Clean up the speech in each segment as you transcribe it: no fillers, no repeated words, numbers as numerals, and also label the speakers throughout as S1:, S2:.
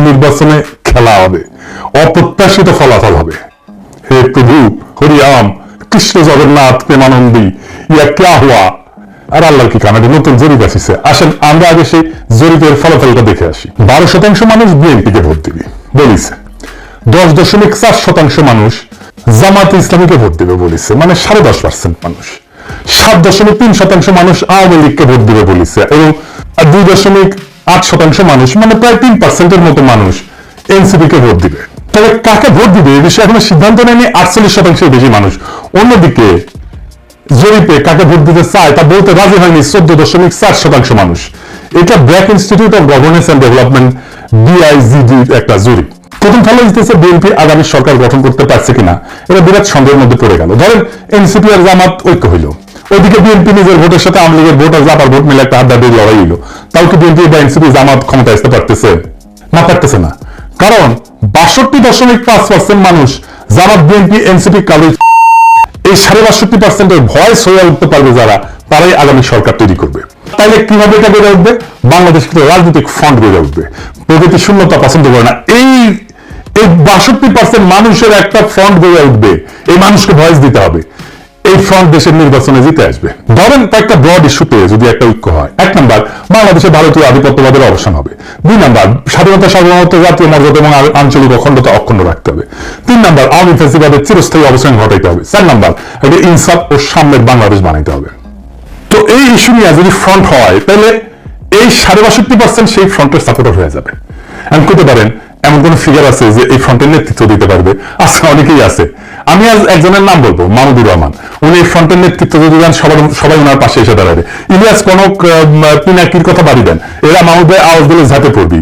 S1: নির্বাচনে খেলা হবে, অপ্রত্যাশিত ফলাফল হবে। হে প্রভু হরিরাম কৃষ্ণ জগন্নাথ প্রেমানন্দী ইয়া ক্যা হুয়া। আর আল্লাহর কি কানাডি নতুন জরিপ আসছে, আসেন আমরা আগে সেই জরিপের ফলাফলটা দেখে আসি। 12% মানুষ বিএনপিকে ভোট দিবে বলিছে, 10.4% মানুষ জামাত ইসলামীকে ভোট দিবে বলেছে, মানে 10.5% মানুষ। 7.3% মানুষ আওয়ামী লীগকে ভোট দিবে বলেছে, এবং 2.8% মানুষ, মানে প্রায় 3%-এর মতো মানুষ এনসিপি কে ভোট দিবে। তবে কাকে ভোট দিবে এই বিষয়ে এখনো সিদ্ধান্ত নেয়নি 48%-এর বেশি মানুষ। অন্যদিকে জরিপে কাকে ভোট দিতে চায় তা বলতে রাজি হয়নি 14.4% মানুষ। এটা BRAC institute of governance and development BIGD একটা জরিপ। প্রথম ফলে দিতেছে বিএনপি আগামী সরকার গঠন করতে পারছে কিনা, এটা বিরাট সন্দেহের মধ্যে পড়ে গেল। ধরেন এনসিপি আর জামাত ঐক্য হইল, ওইদিকে বিএনপি নিজের ভোটের সাথে আওয়ামী লীগের ভোট আর জাপার ভোট মিলে একটা হাড্ডাহাড্ডি লড়াই হইল। তাও কি বিএনপি বা এনসিপি জামাত ক্ষমতা আসতে পারতেছে না? পারতেছে না। কারণ 62.5% মানুষ জামাত বিএনপি এনসিপি কালো এই 62.5%-এর ভয় সইয়া উঠতে পারবে যারা, তারাই আগামী সরকার তৈরি করবে। তাইলে কিভাবে এটা বেড়ে উঠবে? বাংলাদেশ কিন্তু রাজনৈতিক ফ্রন্ট বেড়ে উঠবে। প্রগতি শূন্যতা পছন্দ করে না, এই 62% মানুষের একটা ফ্রন্ট বেড়ে উঠবে। এই মানুষকে ভয়েস দিতে হবে, এই ফ্রন্ট দেশের নির্বাচনে জিতে আসবে। ধরেন কয়েকটা ব্রড ইস্যুতে যদি একটা ঐক্য হয়, 1 নাম্বার বাংলাদেশে ভারতীয় আধিপত্যবাদের অবসান হবে, 2 নাম্বার স্বাধীনতা সার্বভৌমত্ব জাতীয় মর্যাদা এবং আঞ্চলিক অখণ্ডতা অক্ষুণ্ণ রাখতে হবে, 3 নাম্বার আওয়ামী ফ্যাসিবাদের চিরস্থায়ী অবসান ঘটাইতে হবে, 4 নাম্বার একটা ইনসাফ ও সাম্যের বাংলাদেশ বানাইতে হবে। তো এই ইস্যু নিয়ে যদি ফ্রন্ট হয়, তাহলে এই 62% সেই ফ্রন্টের সাপোর্টার হয়ে যাবে। আমি করতে পারেন এমন কোন ফিগার আছে যে এই ফ্রন্টের নেতৃত্ব দিতে পারবে? আজকে অনেকেই আছে। আমি আজ একজনের নাম বলবো, মাহমুদুর রহমান। উনি এই ফ্রন্টের নেতৃত্ব যদি দেন, সবাই ওনার পাশে এসে দাঁড়াবে। ইলিয়াস কনক, পিনাকির কথা বাড়ি দেন, এরা মাহমুদ ভাই আওয়াজ দিলে ঝাঁপে পড়বি।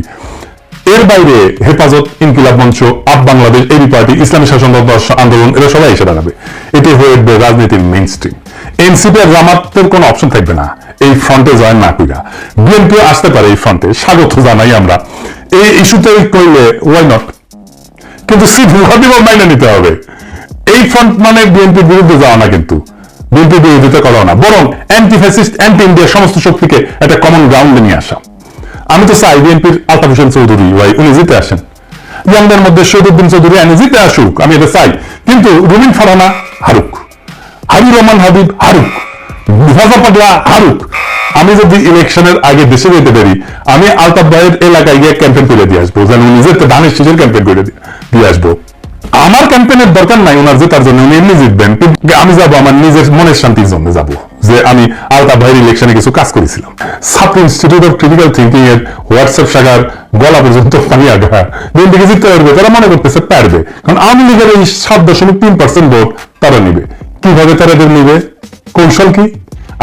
S1: এর বাইরে হেফাজত, ইনকিলাব মঞ্চ, আপ বাংলাদেশ, এবি পার্টি, ইসলামী শাসনতন্ত্র আন্দোলন, এরা সবাই এসে দাঁড়াবে। এটি হয়ে উঠবে রাজনীতির মেইন স্ট্রিম। এনসিপি আর জামাতের কোনো অপশন থাকবে না এই ফ্রন্টে জয়েন না কইরা। বিএনপি আসতে পারে এই ফ্রন্টে, স্বাগত জানাই আমরা। এই ইস্যুতে করলে ওয়াই নট, কিন্তু মাইনে নিতে হবে। এই ফ্রন্ট মানে বিএনপির বিরুদ্ধে যাওয়া না, কিন্তু বিএনপির বিরোধিতা করা না, বরং অ্যান্টি ফ্যাসিস্ট, অ্যান্টি ইন্ডিয়া সমস্ত শক্তিকে একটা কমন গ্রাউন্ডে নিয়ে আসা। আমি তো চাই বিএনপির আলতাফ হোসেন চৌধুরী ভাই উনি জিতে আসেন, ইয়াংদের মধ্যে শহীদুদ্দিন চৌধুরী আইনি জিতে আসুক, আমি এটা চাই। কিন্তু রুমিন ফারহানা হারুক, হাবিব রহমান হাবিব হারুক, মুফাজা পাগলা হারুক। আমি যদি ইলেকশনের আগে দেশে যেতে পারি, আমি আলতাফ ভাইয়ের এলাকায় গিয়ে ক্যাম্পেইন করে দিয়ে আসবো, যেন উনি যেতে ধানের শীষের ক্যাম্পেইন করে দিয়ে আসবো। আমার ক্যাম্পেইনের দরকার নাই ওনার জেতার জন্য, উনি এমনি জিতবেন, কিন্তু আমি যাবো আমার নিজের মনের শান্তির জন্য যাবো, যে আমি আলতাফ ভাইয়ের ইলেকশনে কিছু কাজ করেছিলাম। ছাত্র ইনস্টিটিউট অফ ক্রিটিক্যাল থিঙ্কিং এর হোয়াটসঅ্যাপ শাখার গলা পর্যন্ত পানি আগা বিএনপিকে জিততে পারবে, তারা মনে করতেছে পারবে। কারণ আওয়ামী লীগের এই 7.3% ভোট তারা নিবে। কিভাবে তারা নিবে, কৌশল কি,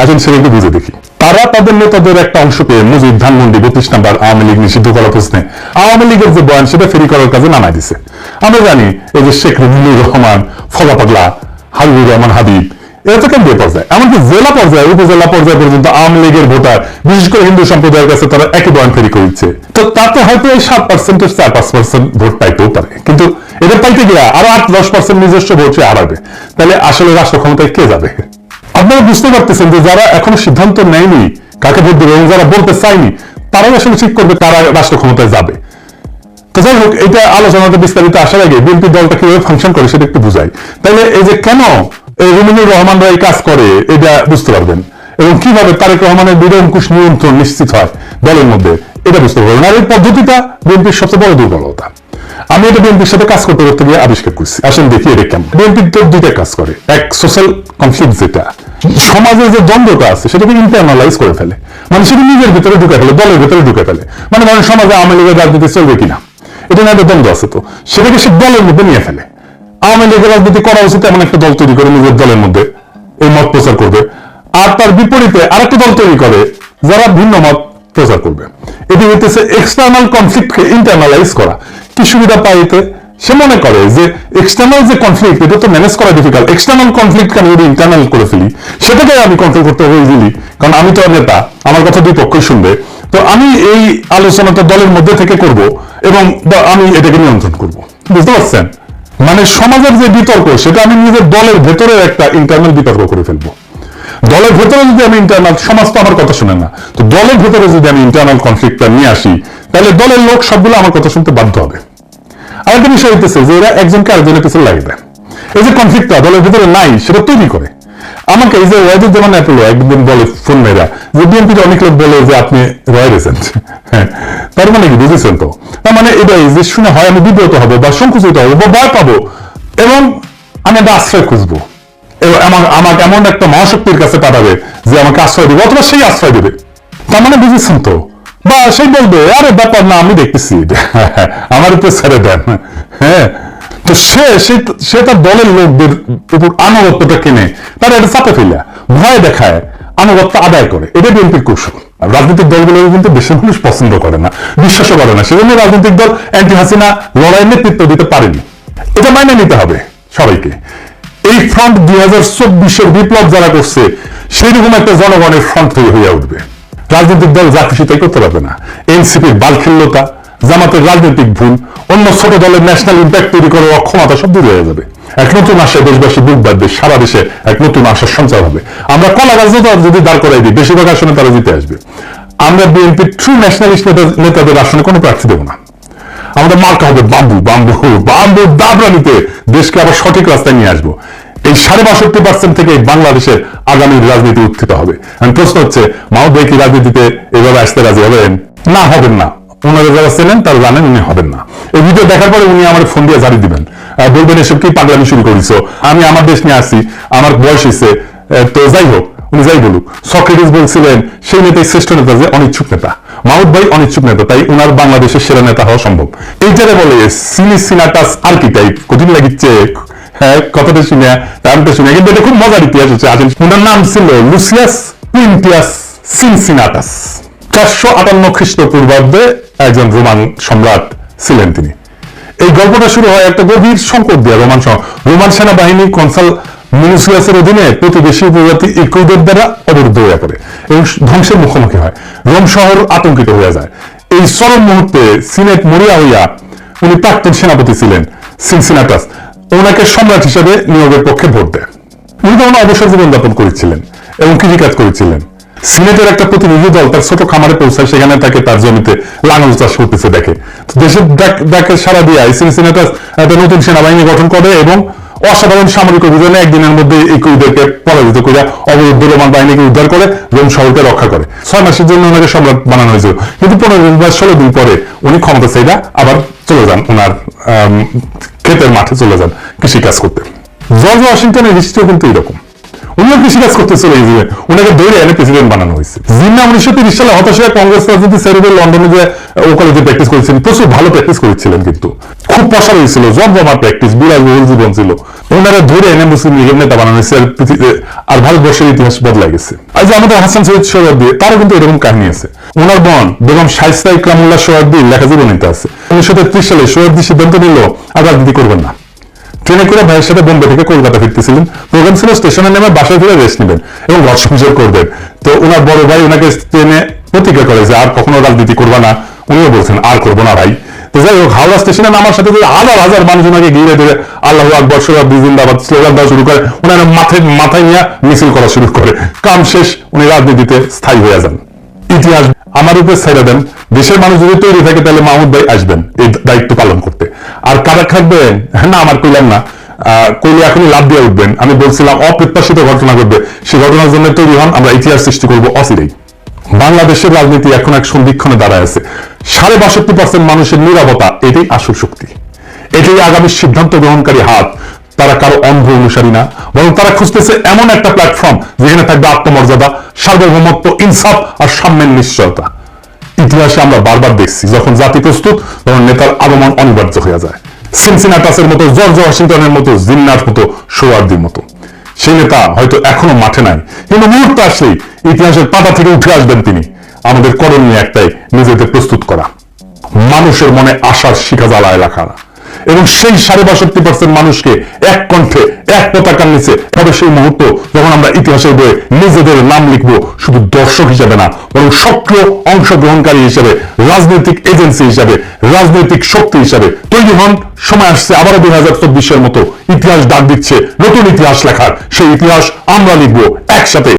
S1: আসেন সেটাকে বুঝে দেখি। তারা তাদের নেতাদের একটা অংশকে মুজিব, ধানমন্ডি, 32 নাম্বার আওয়ামী লীগ নিষিদ্ধ করার প্রশ্নে আওয়ামী লীগের যে বয়ান সেটা ফেরি করার কাজে নামাই দিছে। আমরা জানি এই যে শেখ রুমিনুর রহমান, ফজা পাগলা, হাবিবুর রহমান হাবিব, এরা তো কেন্দ্রীয় পর্যায়ে, এমনকি জেলা পর্যায়ে, উপজেলা পর্যায়ে পর্যন্ত আওয়ামী লীগের ভোটার, বিশেষ করে হিন্দু সম্প্রদায়ের কাছে তারা একই বয়ান ফেরি করছে। তো তাতে হয়তো এই 7%-এর 4-5% ভোট পাইতেও পারে, কিন্তু এটা পাইতে গিয়ে আরো 8-10% নিজস্ব ভোট সে হারাবে। তাহলে আসলে রাষ্ট্র ক্ষমতায় কে যাবে? আপনারা বুঝতে পারতেছেন যে যারা এখনো সিদ্ধান্ত নেয়নি কাকে ভোট দেবে, এবং যারা বলতে চায়নি, তারাই আসলে ঠিক করবে কারা রাষ্ট্র ক্ষমতায় যাবে। তো যাই হোক, এটা আলোচনাতে বিস্তারিত আসার আগে বিএনপি দলটা কিভাবে ফাংশন করে সেটা একটু বুঝাই। তাহলে এই যে কেন এই রুমিনুর রহমানরা এই কাজ করে, এটা বুঝতে পারবেন, এবং কিভাবে তারেক রহমানের বিরঙ্কুশ নিয়ন্ত্রণ নিশ্চিত হয় দলের মধ্যে, এটা বুঝতে পারবেন। আর এই পদ্ধতিটা বিএনপির সবচেয়ে বড় দুর্বলতা। আমি এটা বিএনপির সাথে কাজ করতে করতে গিয়ে আবিষ্কার করছি। আসেন দেখি এটা কেমন। বিএনপি তো দুইটা কাজ করে, এক সোশ্যাল কনফ্লিক্ট, যেটা সমাজে যে দ্বন্দ্বটা আছে সেটাকে ইন্টারনালাইজ করে ফেলে, মানে সেটা নিজের ভিতরে ঢুকে ফেলে, দলের ভিতরে ঢুকে ফেলে। মানে ধরেন সমাজে আওয়ামী লীগের রাজনীতি চলবে কিনা, এটা নিয়ে একটা দ্বন্দ্ব আছে, তো সেটাকে সে দলের মধ্যে নিয়ে ফেলে। আওয়ামী লীগের রাজনীতি করা উচিত এমন একটা দল তৈরি করে নিজের দলের মধ্যে এই মত প্রচার করবে, আর তার বিপরীতে আরেকটা দল তৈরি করে যারা ভিন্ন মত প্রচার করবে। এটি হইতেছে এক্সটার্নাল কনফ্লিক্টকে ইন্টারনালাইজ করা। কি সুবিধা পাইতে? সে মনে করে যে এক্সটার্নাল যে কনফ্লিক্ট, এটা তো ম্যানেজ করা ডিফিকাল্ট, এক্সটার্নাল কনফ্লিক্ট আমি যদি ইন্টারনাল করে ফেলি, সেটাকে আমি কন্ট্রোল করতে হবে ইজিলি, কারণ আমি তো নেতা, আমার কথা দুই পক্ষই শুনবে। তো আমি এই আলোচনাটা দলের মধ্যে থেকে করব, এবং আমি এটাকে নিয়ন্ত্রণ করব। বুঝতে পারছেন? মানে সমাজের যে বিতর্ক, সেটা আমি নিজের দলের ভেতরে একটা ইন্টারনাল বিতর্ক করে ফেলবো। দলের ভেতরে যদি আমি ইন্টারনাল, সমাজ তো আমার কথা শুনে না, তো দলের ভেতরে যদি আমি ইন্টারনাল কনফ্লিক্টটা নিয়ে আসি, তাহলে দলের লোক সবগুলো আমার কথা শুনতে বাধ্য হবে। আরেকটা বিষয় হইতেছে যে এরা একজনকে আরেকজনের পিছনে লাগিয়ে দেয়। এই যে কনফ্লিক্টটা দলের ভিতরে নাই সেটা তৈরি করে। আমাকে এই যে ওয়াহিদুজ্জামান অ্যাপোলো একদিন বলে ফোন মেয়েরা যে বিএনপির অনেক লোক বলে যে আপনি রয় রেজেন্ট, হ্যাঁ তার মানে কি বুঝেছেন তো? তার মানে এটাই যে শুনে হয় আমি বিব্রত হবো বা সংকুচিত হবো বা ভয় পাবো এবং আমি একটা আশ্রয় খুঁজবো, আমাকে এমন একটা মহাশক্তির কাছে পাঠাবে যে আমাকে আশ্রয় দেবে অথবা সেই আশ্রয় দেবে। তার মানে বুঝেছেন তো? বা সেই বলবে আরে ব্যাপার না আমি দেখতেছি আমার উপর ছেড়ে দেন। হ্যাঁ, তো সে তার দলের লোকদের উপর আনুগত্যটা কিনে তারা এটা চাপে ফেলা ভয় দেখায় আনুগত্য আদায় করে। এটা বিএনপির কৌশল। রাজনৈতিক দলগুলো কিন্তু বেশি মানুষ পছন্দ করে না, বিশ্বাসও করে না, সেজন্য রাজনৈতিক দল অ্যান্টি হাসিনা লড়াইয়ের নেতৃত্ব দিতে পারেনি। এটা মাইনে নিতে হবে সবাইকে। এই ফ্রন্ট 2024-এর বিপ্লব যারা করছে সেইরকম একটা জনগণের ফ্রন্ট তৈরি হয়ে উঠবে। রাজনৈতিক দল যা খুশি তাই করতে পারবে না। এনসিপির বালখিল্যতা, জামাতের রাজনৈতিক ভুল, অন্য ছোট দলের ন্যাশনাল ইম্প্যাক্ট তৈরি করার অক্ষমতা সব দূর হয়ে যাবে। এক নতুন আশায় দেশবাসী বুক বাঁধবে, সারা দেশে এক নতুন আশার সঞ্চার হবে। আমরা কলা গাছটা যদি দাঁড় করাই দিই বেশিরভাগ আসনে তারা জিতে আসবে। আমরা বিএনপির ট্রু ন্যাশনালিস্ট নেতাদের আসনে কোনো প্রার্থী দেবো না। আমাদের মার্কা হবে বাম্বু বাম্বু বাম্বু দাবরানিতে দেশকে আবার সঠিক রাস্তায় নিয়ে আসবো। এই 62% থেকে বাংলাদেশের আগামীর রাজনীতি উত্থিত হবে। আমি প্রশ্ন হচ্ছে মাহমুদ ভাই কি রাজনীতিতে এভাবে আসতে রাজি হবেন? না, হবেন না। ওনারা যারা ছিলেন তারা জানেন উনি হবেন না। এই ভিডিও দেখার পরে উনি আমার ফোন দিয়ে জারি দিবেন, বলবেন এসব কি পাগলামি শুরু করেছো, আমি আমার দেশ নিয়ে আসছি, আমার বয়স হয়েছে। তো যাই হোক, উনি যাই বলুক, সক্রেটিস বলছিলেন সেই নেতাই শ্রেষ্ঠ নেতা যে অনিচ্ছুক নেতা। মাহমুদ ভাই অনিচ্ছুক নেতা, তাই উনার বাংলাদেশের সেরা নেতা হওয়া সম্ভব। এইটারে বলে সিনিসিনাটাস আর্কিটাইপ। কঠিন লাগিচ্ছে হ্যাঁ কথাটা শুনে, নামটা শুনে, কিন্তু এটা খুব মজার ইতিহাস হচ্ছে। আসলে ওনার নাম ছিল লুসিয়াস কুইন্টিয়াস সিনসিনাটাস। 458 খ্রিস্টপূর্বাব্দে একজন রোমান সম্রাট ছিলেন তিনি। এই গল্পটা শুরু হয় একটা গভীর সংকট দিয়ে। রোমান সেনাবাহিনী কনসাল মিনুসিয়াসের অধীনে প্রতিবেশী উপজাতি ইকুইদের দ্বারা অবরুদ্ধ হয়ে পড়ে এবং ধ্বংসের মুখোমুখি হয়। রোম শহর আতঙ্কিত হয়ে যায়। এই চরম মুহূর্তে সিনেট মরিয়া হইয়া, উনি প্রাক্তন সেনাপতি ছিলেন সিনসিনাটাস, ওনাকে সম্রাট হিসেবে নিয়োগের পক্ষে ভোট দেয়। উনি তখন অবসর জীবন যাপন করেছিলেন এবং কৃষিকাজ করেছিলেন। সিনেটের একটা প্রতিনিধি দল তার ছোট খামারে পৌঁছায়, সেখানে তাকে তার জমিতে লাঙল চাষ করতেছে দেখে। দেশের ডাকে সারা দিয়ে সিনসিনাটাস একটা নতুন সেনাবাহিনী গঠন করে এবং অসাধারণ সামরিক অভিযানে একদিনের মধ্যে ইকুইদেরকে পরাজিত করে অবরুদ্ধ রোমান বাহিনীকে উদ্ধার করে রোম শহরকে রক্ষা করে। 6 মাসের জন্য ওনাকে সম্রাট বানানো হয়েছিল, কিন্তু 15 বা 16 দিন পরে উনি ক্ষমতা চাইরা আবার চলে যান, ওনার ক্ষেতের মাঠে চলে যান কৃষিকাজ করতে। জর্জ ওয়াশিংটনের হিস্ট্রি কিন্তু এরকম। উনিও কৃষিকাজ করতে চলে গিয়েছিলেন, ওনাকে ধরে এনে প্রেসিডেন্ট বানানো হয়েছে। জিন্না 1930 সালে হতাশ হয়ে কংগ্রেস রাজনীতি ছেড়ে দিয়ে লন্ডনে যে ওকালতি প্র্যাকটিস করেছিলেন, প্রচুর ভালো প্র্যাকটিস করেছিলেন, কিন্তু খুব প্রসার হয়েছিল, জমজমার প্র্যাকটিস, বিলাসবহুল জীবন ছিল। ওনারা ধরে এনে মুসলিম লীগের নেতা বানানো হয়েছে, আর ভারতবর্ষের ইতিহাস বদলাই গেছে। আর যে আমাদের হাসান সৈয়দ সোহরাওয়ার্দী, তারও কিন্তু এরকম কাহিনী আছে। ওনার বোন বেগম শায়েস্তা ইকরামুল্লাহ সোহরাওয়ার্দীর লেখা জীবনীতে আছে। 1933 সালে সোহরাওয়ার্দী সিদ্ধান্ত নিল আর রাজনীতি করবেন না। ট্রেনে করে ভাইয়ের সাথে বোম্বে থেকে কলকাতা ফিরতেছিলেন। প্রোগ্রাম ছিল স্টেশনে নেমে বাসায় ফিরে রেস্ট নেবেন এবং ঘর সংসার করবেন। তো ওনার বড় ভাই ওনাকে ট্রেনে প্রতিজ্ঞা করে যে আর কখনো রাজনীতি করবা না। উনিও বলছেন আর করবো না ভাই। তো যাই হোক, হাওড়া স্টেশনে নামার সাথে হাজার হাজার মানুষ ওনাকে ঘিরে ধরে আল্লাহু আকবার সোহরাওয়ার্দী জিন্দাবাদ স্লোগান দেওয়া শুরু করে। ওনারা মাথায় নিয়ে মিছিল করা শুরু করে। কাম শেষ, উনি রাজনীতিতে স্থায়ী হয়ে যান। ইতিহাস আমার উপরে ছেড়ে দেন। দেশের মানুষ যদি তৈরি থাকে তাহলে মাহমুদ ভাই আসবেন এই দায়িত্ব পালন করতে। আর কারা থাকবেন না আমার কইলাম না, কইলে এখনই লাভ দিয়ে উঠবেন। আমি বলছিলাম অপ্রত্যাশিত ঘটনা ঘটবে, সেই ঘটনার জন্য তৈরি হন, আমরা ইতিহাস সৃষ্টি করবো অচিরেই। বাংলাদেশের রাজনীতি এখন এক সন্ধিক্ষণে দাঁড়ায় আছে। 62% মানুষের নীরবতা, এটাই আসল শক্তি, এটাই আগামী সিদ্ধান্ত গ্রহণকারী হাত। তারা কারো অন্ধ অনুসারী না, বরং তারা খুঁজতেছে এমন একটা প্ল্যাটফর্ম যেখানে থাকবে আত্মমর্যাদা, সার্বভৌমত্ব, ইনসাফ আর সাম্যের নিশ্চয়তা। ইতিহাসে আমরা বারবার দেখছি, যখন জাতি প্রস্তুত তখন নেতার আগমন অনিবার্য হয়ে যায়। সিনসিনাটাসের মতো, জর্জ ওয়াশিংটনের মতো, জিন্নার মতো, সোহরাওয়ার্দীর মতো। সেই নেতা হয়তো এখনো মাঠে নাই, কিন্তু মুহূর্তে আসলেই ইতিহাসের পাতা থেকে উঠে আসবেন তিনি। আমাদের করণীয় একটাই, নিজেদের প্রস্তুত করা, মানুষের মনে আশার শিখা জ্বালায় রাখা এবং সেই 62% মানুষকে এক কণ্ঠে এক পতাকার নিচে। তবে সেই মুহূর্ত যখন আমরা ইতিহাসের বইয়ে নিজেদের নাম লিখবো, শুধু দর্শক হিসেবে না, বরং সক্রিয় অংশগ্রহণকারী হিসেবে, রাজনৈতিক এজেন্সি হিসেবে, রাজনৈতিক শক্তি হিসেবে তৈরি হন। সময় আসছে আবারও 2024-এর মতো ইতিহাস ডাক দিচ্ছে নতুন ইতিহাস লেখার। সেই ইতিহাস আমরা লিখবো একসাথে।